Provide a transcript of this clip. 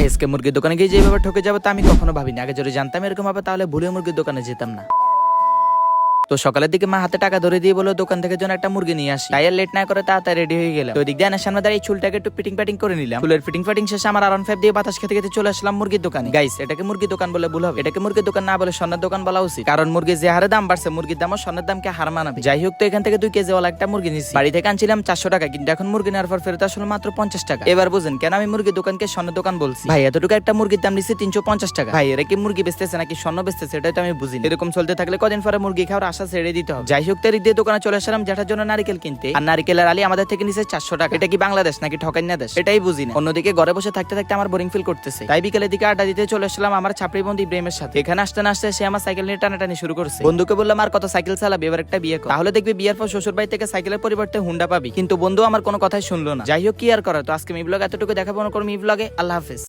ভাই আজকে মুরগির দোকানে গিয়ে যেভাবে ঠকে যাবো তা আমি কখনো ভাবিনি। আগে যদি জানতাম এরকম হবে তাহলে ভুলে মুরগির দোকানে যেতাম না। তো সকালের দিকে মা হাতে টাকা ধরে দিয়ে বলো দোকান থেকে যেন একটা মুরগি নিয়ে আসি। তাই আর লেট না করে তাড়াতাড়ি রেডি হয়ে গেলাম। তো ওই দিক দিয়ে আনার সামনে দাঁড়িয়ে চুলটাকে একটু ফিটিং প্যাটিং করে নিলাম। চুলের ফিটিং প্যাটিং শেষে আমার আরন 5 দিয়ে বাতাস খেতে খেতে চলে আসলাম মুরগির দোকানে। গাইস, এটাকে মুরগির দোকান বলে ভুল হবে, এটাকে মুরগির দোকান না বলে স্বর্ণের দোকান বলা উচিত। কারণ মুরগির যে হারে দাম বাড়ছে মুরগির দামও স্বর্ণের দামকে হার মানাবে। যাই হোক, তো এখান থেকে 2 কেজি ওয়ালা একটা মুরগি নিয়েছি। বাড়ি থেকে আনছিলাম 400 টাকা, কিন্তু এখন মুরগি নেওয়ার পর ফেরত আসলে মাত্র 50 টাকা। এবার বুঝেন কেন আমি মুরগির দোকানকে স্বর্ণের দোকান বলছি। ভাই এতটুকু একটা মুরগির দাম নিচ্ছে 350 টাকা। ভাই এরা কি মুরগি বেচতেছে নাকি স্বর্ণ বেচতেছে সেটাই তো আমি বুঝি না। এরকম চলতে থাকলে কদিন পরে মুরগি খাওয়ার আশা ছেড়ে দিতে হবে। যাই হোক, তার দিয়ে দোকানে চলে আসলাম যেটার জন্য নারিকেল কিনতে। আর নারিকেলের আলী আমাদের থেকে নিচে 400 টাকা। এটা কি বাংলাদেশ নাকি ঠকাইনা দেশ এটাই বুঝি না। অন্যদিকে ঘরে বসে থাকতে থাকতে আমার বোরিং ফিল করতেছে। তাই বিকেলের দিকে আড্ডা দিতে চলে আসলাম আমার ছাপড়ি বন্ধু ইব্রাহিমের সাথে। এখানে আসতে না আসতে সে আমার সাইকেল নিয়ে টানাটানি শুরু করছে। বন্ধুকে বললাম আর কত সাইকেল চালাবি, এবার একটা বিয়ে কর, তাহলে দেখবি বিয়ের পর শ্বশুর বাড়ি থেকে সাইকেলের পরিবর্তে হুন্ডা পাবি। কিন্তু বন্ধু আমার কোনো কথাই শুনলো না। যাই হোক, কি আর করার। তো আজকে মি ব্লগ এতটুকু দেখাবো, মি ব্লগে। আল্লাহ হাফেজ।